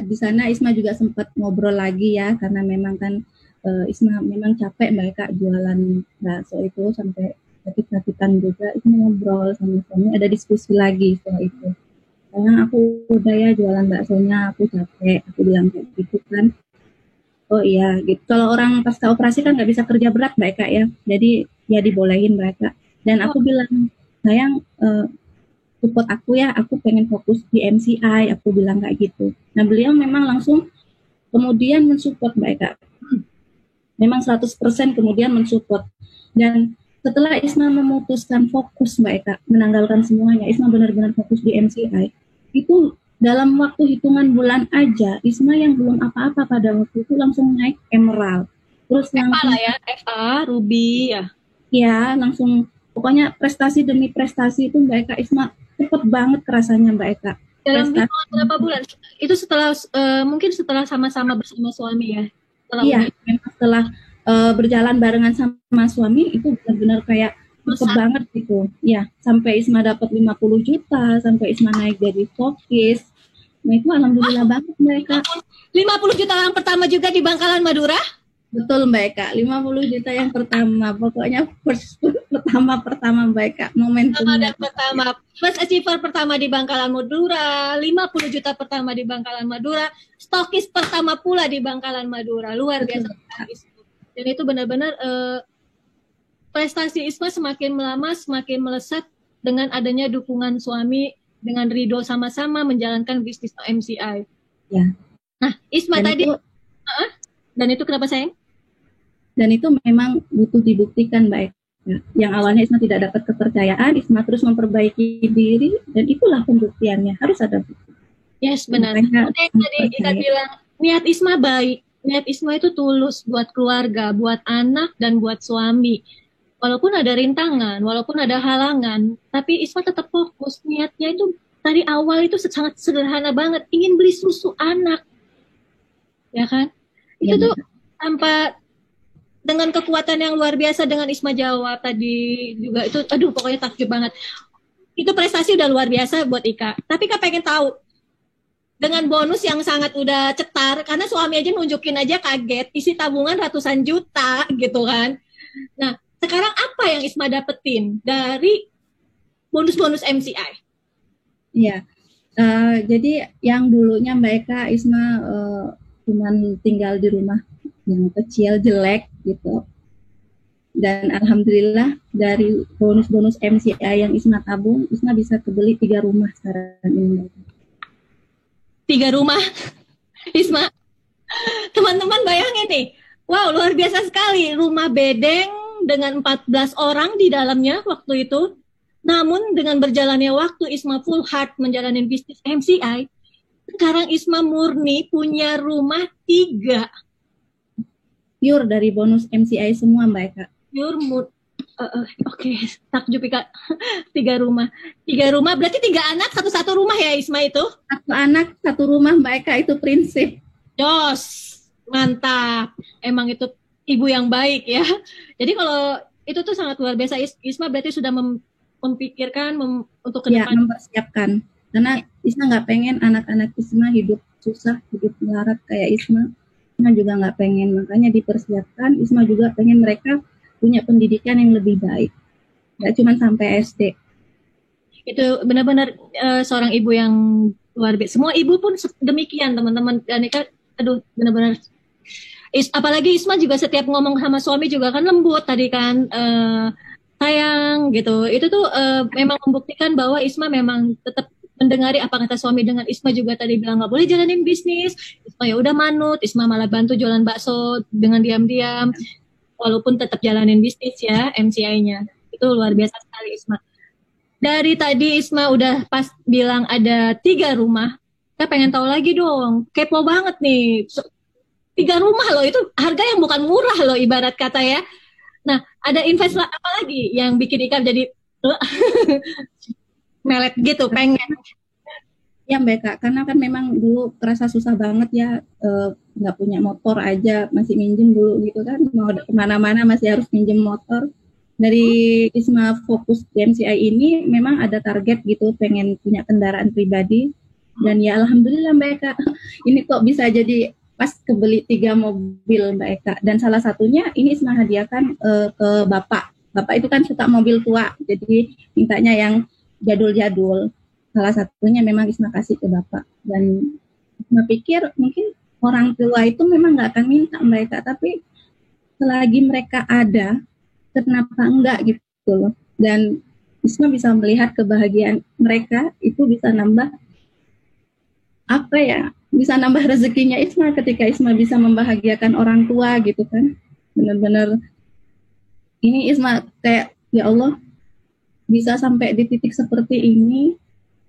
[SPEAKER 2] di sana Isma juga sempat ngobrol lagi ya, karena memang kan Isma memang capek Mbak Eka jualan bakso itu sampai sakit-sakitan juga. Isma ngobrol sama suami, ada diskusi lagi soal itu. Sayang, aku udah ya jualan baksonya, aku capek, aku bilang kayak gitu kan. Oh iya, gitu. Kalau orang pasca operasi kan nggak bisa kerja berat Mbak Eka ya, jadi ya dibolehin Mbak Eka. Dan aku bilang, sayang, support aku ya, aku pengen fokus di MCI, aku bilang kayak gitu. Nah beliau memang langsung kemudian mensupport Mbak Eka, memang 100% kemudian mensupport. Dan setelah Isma memutuskan fokus Mbak Eka, menanggalkan semuanya, Isma benar-benar fokus di MCI, itu dalam waktu hitungan bulan aja, Isma yang belum apa-apa pada waktu itu langsung naik emerald. Terus langsung
[SPEAKER 3] ya, FA, Ruby ya.
[SPEAKER 2] Ya, langsung pokoknya prestasi demi prestasi itu Mbak Eka, Isma cepet banget kerasanya Mbak Eka.
[SPEAKER 3] Dalam berapa bulan? Itu setelah mungkin setelah sama-sama bersama suami ya?
[SPEAKER 2] Setelah berjalan barengan sama suami itu benar-benar kayak cepet banget gitu. Ya, sampai Isma dapat 50 juta, sampai Isma naik jadi stokis. Nah itu alhamdulillah banget Mbak Eka.
[SPEAKER 3] 50 juta yang pertama juga di Bangkalan Madura?
[SPEAKER 2] Betul Mbak Eka, 50 juta yang pertama. Pokoknya pertama Mbak Eka, momentumnya.
[SPEAKER 3] Pertama, first achiever pertama di Bangkalan Madura, 50 juta pertama di Bangkalan Madura, stokis pertama pula di Bangkalan Madura. Luar biasa. Dan itu benar-benar prestasi Isma semakin lama semakin melesat dengan adanya dukungan suami, dengan ridho sama-sama menjalankan bisnis MCI.
[SPEAKER 2] Ya.
[SPEAKER 3] Nah, Isma dan tadi dan itu kenapa sayang?
[SPEAKER 2] Dan itu memang butuh dibuktikan Mbak Eka. Yang awalnya Isma tidak dapat kepercayaan, Isma terus memperbaiki diri, dan itulah pembuktiannya, harus ada bukti.
[SPEAKER 3] Yes, benar. Tadi kita bilang niat Isma baik, niat Isma itu tulus buat keluarga, buat anak dan buat suami. Walaupun ada rintangan, walaupun ada halangan, tapi Isma tetap fokus. Niatnya itu dari awal itu sangat sederhana banget, ingin beli susu anak, ya kan? Itu tuh tanpa, dengan kekuatan yang luar biasa, dengan Isma jawab tadi juga itu, aduh pokoknya takjub banget. Itu prestasi udah luar biasa buat Ika. Tapi Ika pengen tahu, dengan bonus yang sangat udah cetar, karena suami aja nunjukin aja kaget, isi tabungan ratusan juta gitu kan. Nah, sekarang apa yang Isma dapetin dari bonus-bonus MCI?
[SPEAKER 2] Iya, jadi yang dulunya Mbak Eka, Isma cuman tinggal di rumah yang kecil jelek gitu. Dan alhamdulillah dari bonus-bonus MCI yang Isma tabung, Isma bisa kebeli 3 rumah sekarang ini.
[SPEAKER 3] 3 rumah, Isma. Teman-teman bayangin nih, wow luar biasa sekali, rumah bedeng dengan 14 orang di dalamnya waktu itu. Namun dengan berjalannya waktu Isma full heart menjalani bisnis MCI, sekarang Isma murni punya rumah 3.
[SPEAKER 2] Pure dari bonus MCI semua Mbak Eka.
[SPEAKER 3] Pure mood. Oke, takjub Kak. 3 rumah. 3 rumah berarti 3 anak, satu rumah ya Isma itu?
[SPEAKER 2] 1 anak, 1 rumah Mbak Eka, itu prinsip.
[SPEAKER 3] Jos, mantap. Emang itu ibu yang baik ya. Jadi kalau itu tuh sangat luar biasa. Isma berarti sudah memikirkan untuk ke depan.
[SPEAKER 2] Ya, mempersiapkan. Karena Isma nggak pengen anak-anak Isma hidup susah, hidup melarat kayak Isma. Isma juga nggak pengen, makanya dipersiapkan. Isma juga pengen mereka punya pendidikan yang lebih baik, nggak cuma sampai SD.
[SPEAKER 3] Itu benar-benar seorang ibu yang luar biasa. Semua ibu pun demikian teman-teman. Dan aduh benar-benar. Apalagi Isma juga setiap ngomong sama suami juga kan lembut tadi kan, sayang gitu. Itu tuh memang membuktikan bahwa Isma memang tetap mendengari apa kata suami. Dengan Isma juga tadi bilang nggak boleh jalanin bisnis, Isma ya udah manut. Isma malah bantu jualan bakso dengan diam-diam, walaupun tetap jalanin bisnis ya MCI-nya. Itu luar biasa sekali Isma. Dari tadi Isma udah pas bilang ada 3 rumah. Kita pengen tahu lagi dong. Kepo banget nih. 3 rumah loh, itu harga yang bukan murah loh ibarat kata ya. Nah, ada investasi apa lagi yang bikin Ika jadi melet gitu, pengen?
[SPEAKER 2] Ya Mbak Kak, karena kan memang dulu terasa susah banget ya, nggak punya motor aja, masih minjem dulu gitu kan, mau kemana-mana masih harus minjem motor. Dari Isma fokus di MCI ini memang ada target gitu, pengen punya kendaraan pribadi. Dan ya alhamdulillah Mbak Eka, ini kok bisa jadi pas kebeli 3 mobil Mbak Eka. Dan salah satunya ini Isma hadiahkan ke Bapak. Bapak itu kan suka mobil tua, jadi mintanya yang jadul-jadul. Salah satunya memang Isma kasih ke Bapak. Dan Isma pikir mungkin orang tua itu memang nggak akan minta mereka, tapi selagi mereka ada, kenapa enggak gitu loh. Dan Isma bisa melihat kebahagiaan mereka, itu bisa nambah apa ya, bisa nambah rezekinya Isma ketika Isma bisa membahagiakan orang tua gitu kan. Benar-benar ini Isma kayak ya Allah bisa sampai di titik seperti ini.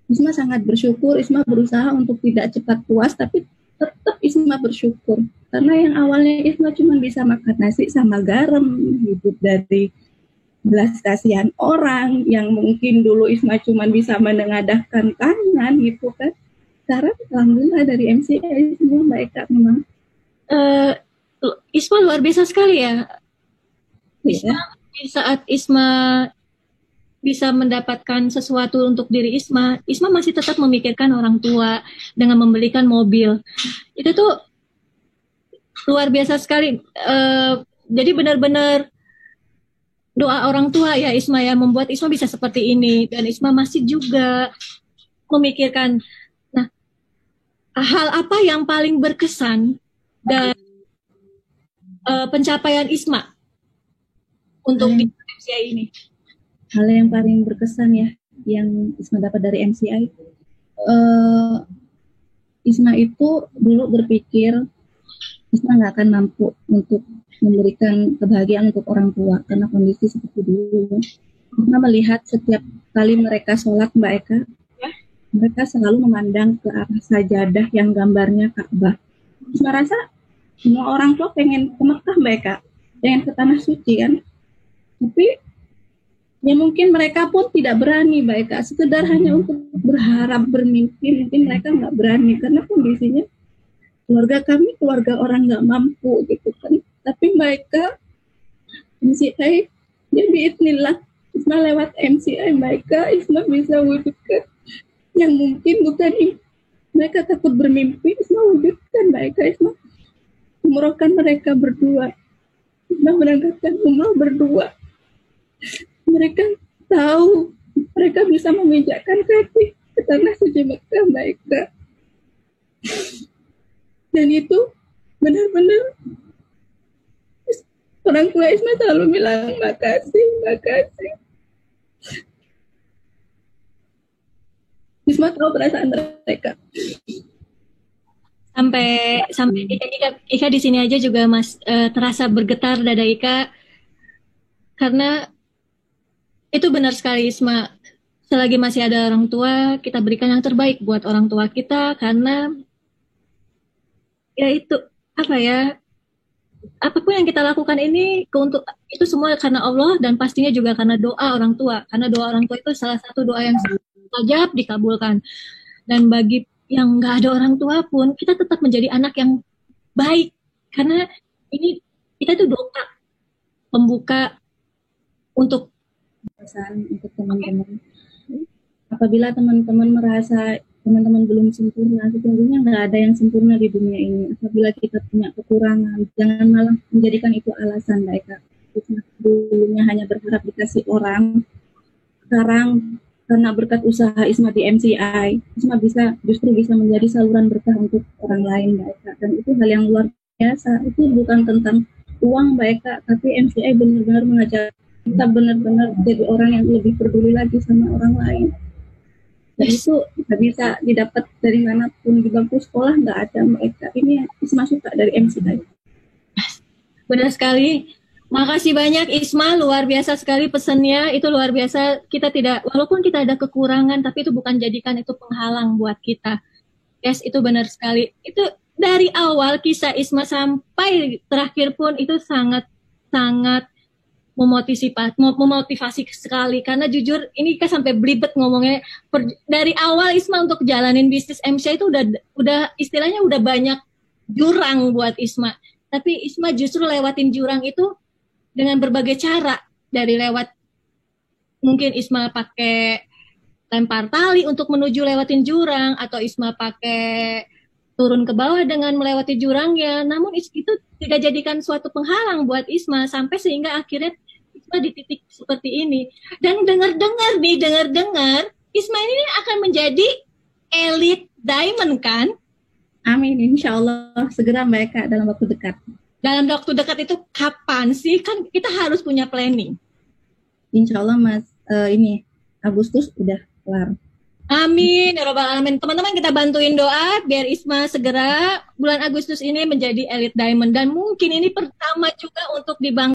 [SPEAKER 2] Isma sangat bersyukur. Isma berusaha untuk tidak cepat puas, tapi tetap Isma bersyukur. Karena yang awalnya Isma cuma bisa makan nasi sama garam, hidup dari belas kasihan orang, yang mungkin dulu Isma cuma bisa menengadahkan tangan gitu kan. Sekarang alhamdulillah dari MCI semua baik Kak memang.
[SPEAKER 3] Isma luar biasa sekali ya.
[SPEAKER 2] Isma,
[SPEAKER 3] di saat Isma bisa mendapatkan sesuatu untuk diri Isma, Isma masih tetap memikirkan orang tua dengan membelikan mobil. Itu tuh luar biasa sekali. Jadi benar-benar doa orang tua ya Isma ya, membuat Isma bisa seperti ini. Dan Isma masih juga memikirkan, nah, hal apa yang paling berkesan dan pencapaian Isma untuk di MCI ini?
[SPEAKER 2] Hal yang paling berkesan ya, yang Isma dapat dari MCI, Isma itu dulu berpikir Isma nggak akan mampu untuk memberikan kebahagiaan untuk orang tua karena kondisi seperti dulu. Isma melihat setiap kali mereka sholat Mbak Eka, mereka selalu memandang ke arah sajadah yang gambarnya Ka'bah. Isma rasa semua orang tua pengen ke Mekah Mbak Eka, pengen ke tanah suci kan, tapi ya mungkin mereka pun tidak berani Mbak Eka, sekedar hanya untuk berharap, bermimpi, mungkin mereka nggak berani karena kondisinya keluarga kami keluarga orang nggak mampu gitu kan. Tapi mereka MCI ya biiznillah Isma lewat MCI mereka Isma bisa wujudkan yang mungkin bukan mereka takut bermimpi, Isma wujudkan mereka. Isma umrohkan mereka berdua, Isma berangkatkan umroh berdua. Mereka tahu mereka bisa memijakkan kaki ke tanah suci Mekah mereka. Dan itu benar-benar orang tua Isma selalu bilang makasih, makasih. Isma tahu perasaan mereka.
[SPEAKER 3] Sampai Ika di sini aja juga terasa bergetar dada Ika, karena itu benar sekali Isma. Selagi masih ada orang tua, kita berikan yang terbaik buat orang tua kita, karena ya itu apapun yang kita lakukan ini itu semua karena Allah, dan pastinya juga karena doa orang tua. Karena doa orang tua itu salah satu doa yang mustajab dikabulkan. Dan bagi yang nggak ada orang tua pun, kita tetap menjadi anak yang baik, karena ini kita itu doa pembuka untuk
[SPEAKER 2] teman-teman. Apabila teman-teman merasa teman-teman belum sempurna, sesungguhnya nggak ada yang sempurna di dunia ini. Apabila kita punya kekurangan, jangan malah menjadikan itu alasan, mereka. Dulunya hanya berharap dikasih orang, sekarang karena berkat usaha Isma di MCI, Isma justru bisa menjadi saluran berkah untuk orang lain, mereka. Dan itu hal yang luar biasa. Itu bukan tentang uang, mereka, tapi MCI benar-benar mengajar kita benar-benar jadi orang yang lebih peduli lagi sama orang lain. Dan itu nggak bisa didapat dari manapun, di bangku sekolah nggak ada, mereka. Ini Isma suka dari MCI.
[SPEAKER 3] Benar sekali. Makasih banyak Isma, luar biasa sekali pesannya, itu luar biasa. Walaupun kita ada kekurangan, tapi itu bukan jadikan itu penghalang buat kita. Yes, itu benar sekali. Itu dari awal kisah Isma sampai terakhir pun itu sangat memotivasi sekali. Karena jujur ini kan sampai belibet ngomongnya. Dari awal Isma untuk jalanin bisnis MCI itu udah istilahnya udah banyak jurang buat Isma. Tapi Isma justru lewatin jurang itu dengan berbagai cara, dari lewat mungkin Isma pakai lempar tali untuk menuju lewatin jurang, atau Isma pakai turun ke bawah dengan melewati jurangnya. Namun itu tidak jadikan suatu penghalang buat Isma, sampai sehingga akhirnya Isma di titik seperti ini. Dan dengar Isma ini akan menjadi elite diamond kan?
[SPEAKER 2] Amin, insya Allah segera mereka dalam waktu dekat.
[SPEAKER 3] Dalam waktu dekat itu kapan sih? Kan kita harus punya planning.
[SPEAKER 2] Insya Allah Mas, ini Agustus udah kelar.
[SPEAKER 3] Amin ya Rabbal Alamin. Teman-teman, kita bantuin doa biar Isma segera bulan Agustus ini menjadi elite diamond. Dan mungkin ini pertama juga untuk di Bang